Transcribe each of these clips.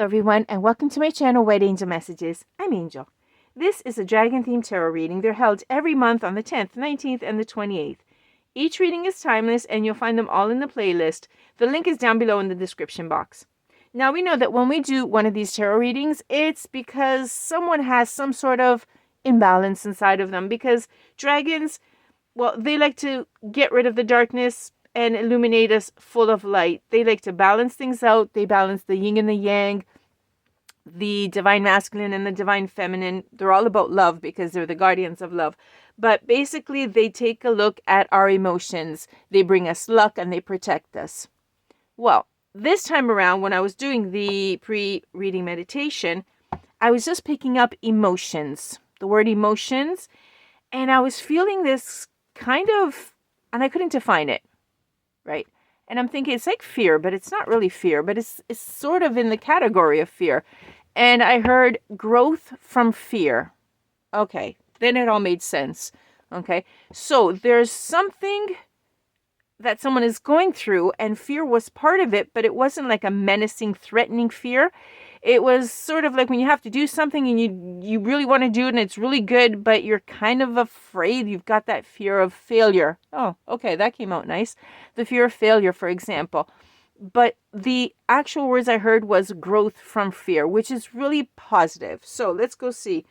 Everyone, and welcome to my channel, White Angel Messages. I'm Angel. This is a dragon-themed tarot reading. They're held every month on the 10th, 19th, and the 28th. Each reading is timeless, and you'll find them all in the playlist. The link is down below in the description box. Now, we know that when we do one of these tarot readings, it's because someone has some sort of imbalance inside of them. Because dragons, well, they like to get rid of the darkness and illuminate us full of light. They like to balance things out. They balance the yin and the yang, the divine masculine and the divine feminine. They're all about love because they're the guardians of love. But basically, they take a look at our emotions. They bring us luck and they protect us. Well, this time around, when I was doing the pre-reading meditation, I was just picking up emotions, the word emotions, and I was feeling this kind of, and I couldn't define it, right? And I'm thinking it's like fear, but it's not really fear, but it's sort of in the category of fear. And I heard growth from fear. Okay, then it all made sense. Okay, so there's something that someone is going through, and fear was part of it, but it wasn't like a menacing, threatening fear. It was sort of like when you have to do something and you really want to do it and it's really good, but you're kind of afraid. You've got that fear of failure. Oh, okay, that came out nice. The fear of failure, for example. But the actual words I heard was growth from fear, which is really positive. So let's go see.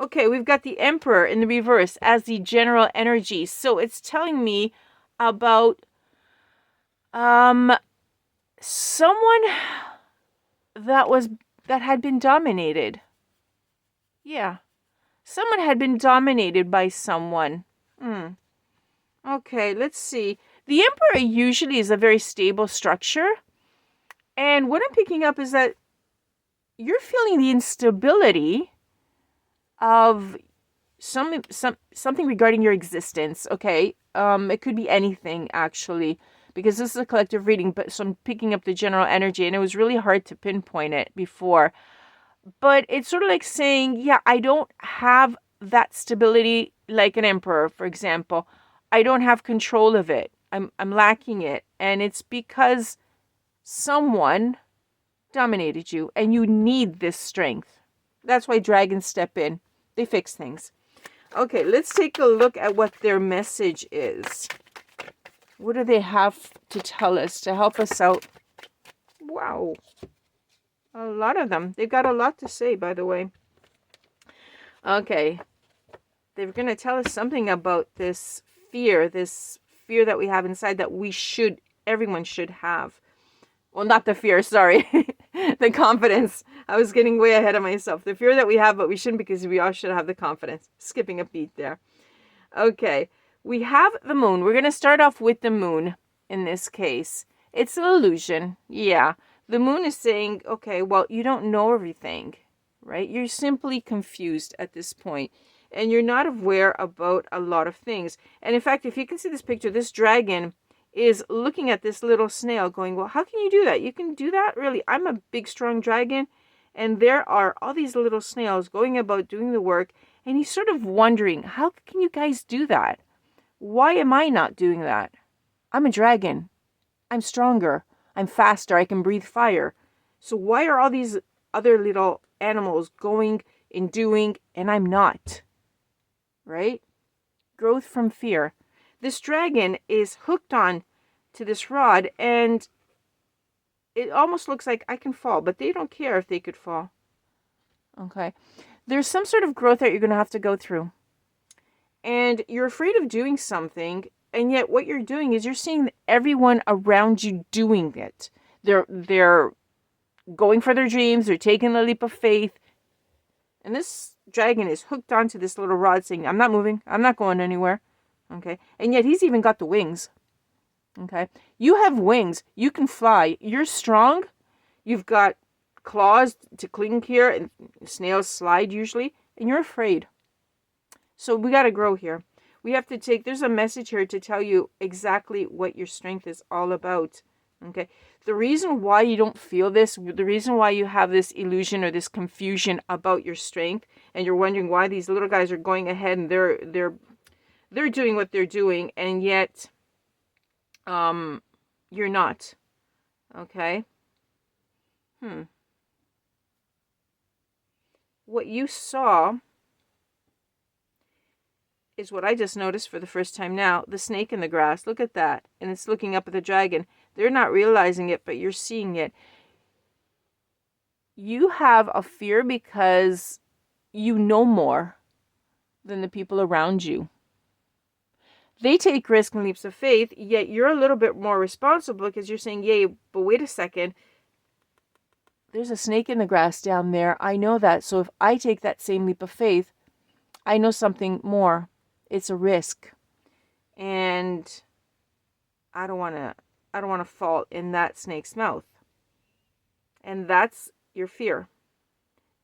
Okay, we've got the Emperor in the reverse as the general energy. So it's telling me about someone that had been dominated. Yeah. Someone had been dominated by someone. Okay, let's see. The Emperor usually is a very stable structure. And what I'm picking up is that you're feeling the instability of something regarding your existence, okay? It could be anything, actually, because this is a collective reading, but so I'm picking up the general energy, and it was really hard to pinpoint it before. But it's sort of like saying, yeah, I don't have that stability like an emperor, for example. I don't have control of it. I'm lacking it. And it's because someone dominated you, and you need this strength. That's why dragons step in. They fix things. Okay, let's take a look at what their message is. What do they have to tell us to help us out? Wow. A lot of them. They've got a lot to say, by the way. Okay. They're going to tell us something about this fear that we have inside that everyone should have. Well, not the fear, sorry. The confidence. I was getting way ahead of myself. The fear that we have, but we shouldn't, because we all should have the confidence. Skipping a beat there. Okay. We have the moon. We're going to start off with the moon in this case. It's an illusion. Yeah. The moon is saying, okay, well, you don't know everything, right? You're simply confused at this point, and you're not aware about a lot of things. And in fact, if you can see this picture, this dragon is looking at this little snail going, well, how can you do that? You can do that? Really? I'm a big, strong dragon, and there are all these little snails going about doing the work, and he's sort of wondering, how can you guys do that? Why am I not doing that? I'm a dragon. I'm stronger. I'm faster. I can breathe fire. So why are all these other little animals going and doing, and I'm not? Right? Growth from fear. This dragon is hooked on to this rod, and it almost looks like I can fall, but they don't care if they could fall. Okay. There's some sort of growth that you're going to have to go through. And you're afraid of doing something, and yet what you're doing is you're seeing everyone around you doing it. They're going for their dreams, they're taking a leap of faith. And this dragon is hooked onto this little rod saying, I'm not moving, I'm not going anywhere. Okay? And yet he's even got the wings. Okay? You have wings, you can fly, you're strong, you've got claws to cling here, and snails slide usually, and you're afraid. So we got to grow here. We have to there's a message here to tell you exactly what your strength is all about. Okay. The reason why you don't feel this, the reason why you have this illusion or this confusion about your strength, and you're wondering why these little guys are going ahead and they're doing what they're doing, and yet you're not. Okay. what you saw is what I just noticed for the first time now. The snake in the grass. Look at that. And it's looking up at the dragon. They're not realizing it, but you're seeing it. You have a fear because you know more than the people around you. They take risks and leaps of faith, yet you're a little bit more responsible because you're saying, yay, but wait a second. There's a snake in the grass down there. I know that. So if I take that same leap of faith, I know something more. It's a risk. And I don't want to fall in that snake's mouth. And that's your fear.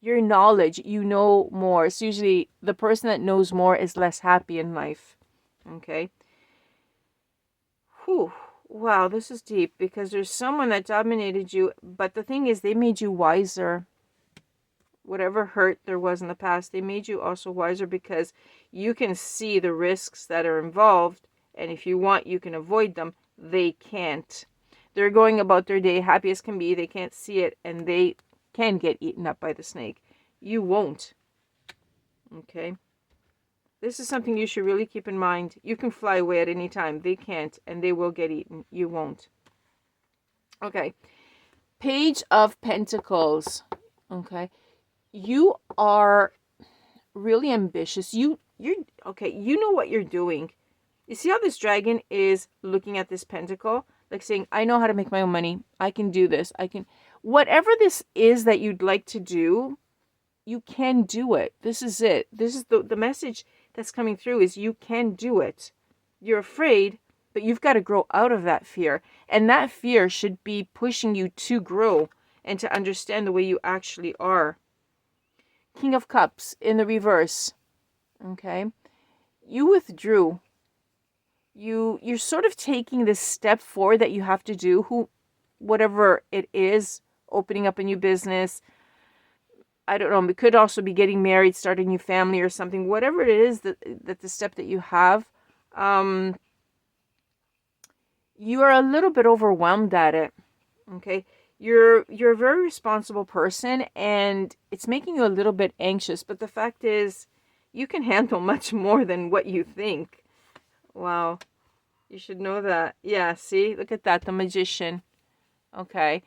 Your knowledge, you know more. It's usually the person that knows more is less happy in life. Okay. Whew. Wow, this is deep because there's someone that dominated you, but the thing is they made you wiser. Whatever hurt there was in the past, they made you also wiser because you can see the risks that are involved, and if you want, you can avoid them. They can't. They're going about their day happy as can be. They can't see it, and they can get eaten up by the snake. You won't. Okay? This is something you should really keep in mind. You can fly away at any time. They can't, and they will get eaten. You won't. Okay. Page of Pentacles. Okay. You are really ambitious. You're okay. You know what you're doing. You see how this dragon is looking at this pentacle? Like saying, I know how to make my own money. I can do this. I can. Whatever this is that you'd like to do, you can do it. This is it. This is the message that's coming through is you can do it. You're afraid, but you've got to grow out of that fear. And that fear should be pushing you to grow and to understand the way you actually are. King of Cups in the reverse. Okay. You withdrew. You're sort of taking this step forward that you have to do, whatever it is, opening up a new business. I don't know, it could also be getting married, starting a new family or something. Whatever it is that the step that you have, you are a little bit overwhelmed at it. Okay? You're a very responsible person and it's making you a little bit anxious, but the fact is you can handle much more than what you think. Wow. You should know that. Yeah, see? Look at that, the Magician. Okay.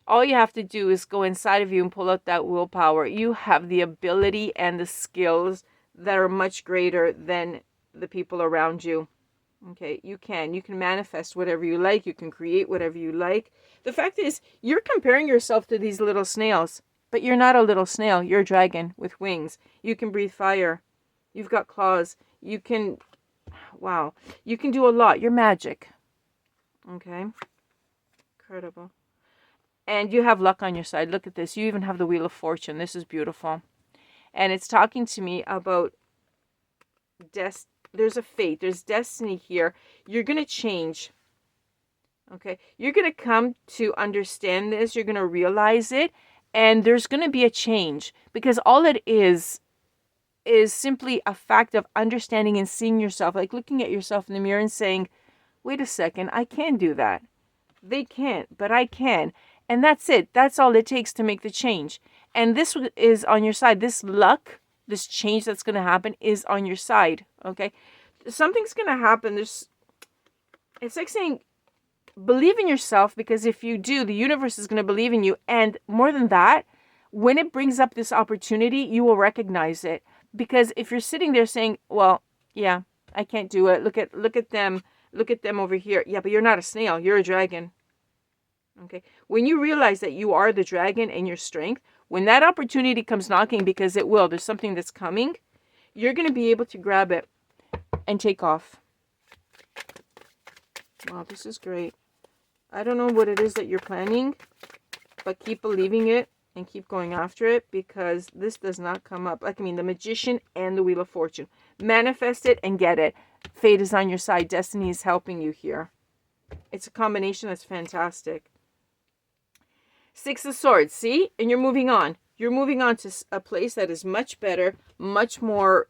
All you have to do is go inside of you and pull out that willpower. You have the ability and the skills that are much greater than the people around you. Okay, you can manifest whatever you like. You can create whatever you like. The fact is, you're comparing yourself to these little snails, but you're not a little snail. You're a dragon with wings. You can breathe fire. You've got claws. You can do a lot. You're magic. Okay, incredible. And you have luck on your side. Look at this. You even have the Wheel of Fortune. This is beautiful. And it's talking to me about there's a fate. There's destiny here. You're going to change. Okay? You're going to come to understand this. You're going to realize it. And there's going to be a change. Because all it is simply a fact of understanding and seeing yourself. Like looking at yourself in the mirror and saying, wait a second, I can do that. They can't, but I can. And that's it. That's all it takes to make the change. And this is on your side. This luck, this change that's going to happen is on your side. Okay? Something's going to happen. It's like saying, believe in yourself, because if you do, the universe is going to believe in you. And more than that, when it brings up this opportunity, you will recognize it. Because if you're sitting there saying, well, yeah, I can't do it. Look at them. Look at them over here. Yeah, but you're not a snail. You're a dragon. Okay. When you realize that you are the dragon and your strength, when that opportunity comes knocking, because it will, there's something that's coming, you're going to be able to grab it and take off. Wow, this is great. I don't know what it is that you're planning, but keep believing it and keep going after it, because this does not come up. Like, I mean, the Magician and the Wheel of Fortune. Manifest it and get it. Fate is on your side. Destiny is helping you here. It's a combination that's fantastic. Six of Swords, see? And you're moving on. You're moving on to a place that is much better, much more,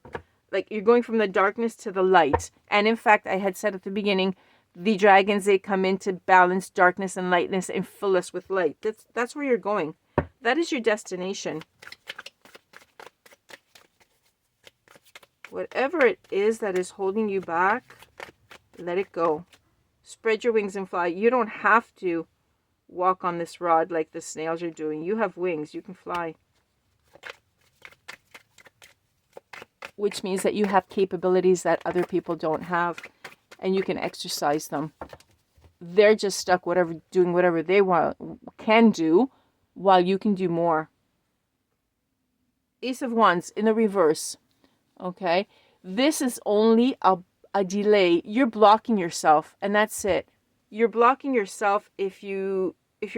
like you're going from the darkness to the light. And in fact, I had said at the beginning, the dragons, they come in to balance darkness and lightness and fill us with light. That's where you're going. That is your destination. Whatever it is that is holding you back, let it go. Spread your wings and fly. You don't have to walk on this rod like the snails are doing. You have wings. You can fly. Which means that you have capabilities that other people don't have, and you can exercise them. They're just stuck doing whatever they can do, while you can do more. Ace of Wands in the reverse. Okay, this is only a delay. You're blocking yourself, and that's it. You're blocking yourself if you're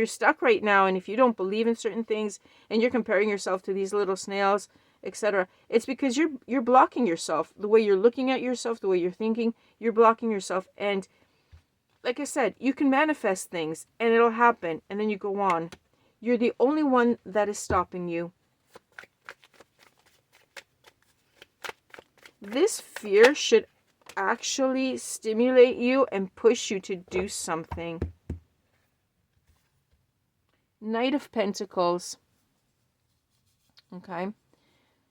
stuck right now, and if you don't believe in certain things, and you're comparing yourself to these little snails, etc. It's because you're blocking yourself. The way you're looking at yourself, the way you're thinking, you're blocking yourself. And like I said, you can manifest things, and it'll happen, and then you go on. You're the only one that is stopping you. This fear should actually stimulate you and push you to do something. Knight of Pentacles. Okay.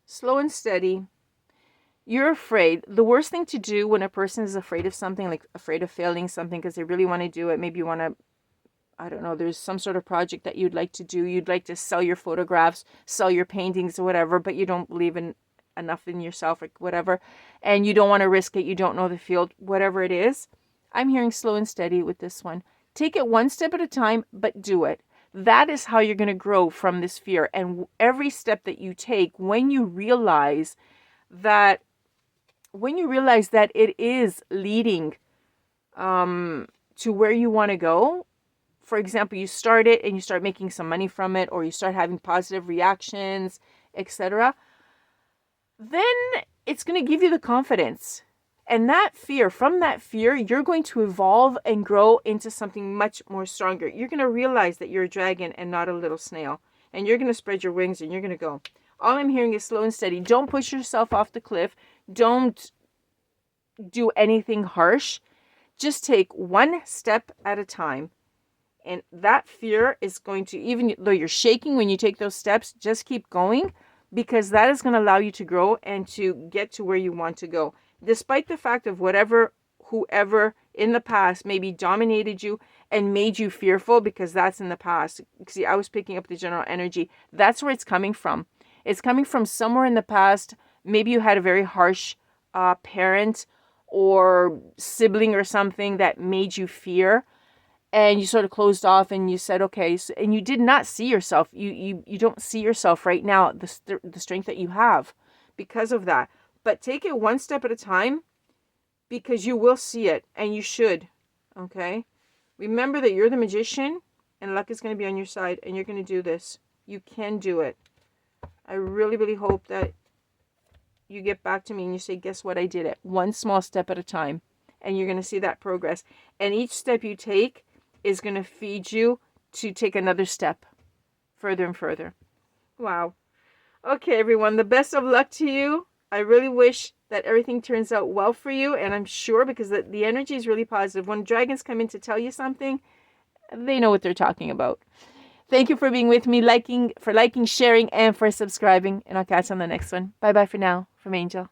Slow and steady. You're afraid. The worst thing to do when a person is afraid of something, like afraid of failing something because they really want to do it. Maybe you want to, I don't know, there's some sort of project that you'd like to do. You'd like to sell your photographs, sell your paintings or whatever, but you don't believe in enough in yourself or whatever, and you don't want to risk it, you don't know the field, whatever it is. I'm hearing slow and steady with this one. Take it one step at a time, but do it. That is how you're going to grow from this fear. And every step that you take, when you realize that it is leading to where you want to go, for example, you start it and you start making some money from it, or you start having positive reactions, etc., then it's going to give you the confidence. And from that fear, you're going to evolve and grow into something much more stronger. You're going to realize that you're a dragon and not a little snail. And you're going to spread your wings and you're going to go. All I'm hearing is slow and steady. Don't push yourself off the cliff. Don't do anything harsh. Just take one step at a time. And that fear is going to, even though you're shaking when you take those steps, just keep going, because that is going to allow you to grow and to get to where you want to go. Despite the fact of whoever in the past maybe dominated you and made you fearful, because that's in the past. See, I was picking up the general energy. That's where it's coming from. It's coming from somewhere in the past. Maybe you had a very harsh parent or sibling or something that made you fear. And you sort of closed off and you said, okay, so, and you did not see yourself. You don't see yourself right now, the strength that you have because of that. But take it one step at a time, because you will see it, and you should, okay? Remember that you're the magician and luck is going to be on your side, and you're going to do this. You can do it. I really, really hope that you get back to me and you say, guess what? I did it. One small step at a time, and you're going to see that progress. And each step you take is going to feed you to take another step further and further. Wow. Okay, everyone, the best of luck to you. I really wish that everything turns out well for you, and I'm sure, because the energy is really positive. When dragons come in to tell you something, they know what they're talking about. Thank you for being with me, liking, sharing, and for subscribing, and I'll catch you on the next one. Bye-bye for now from Angel.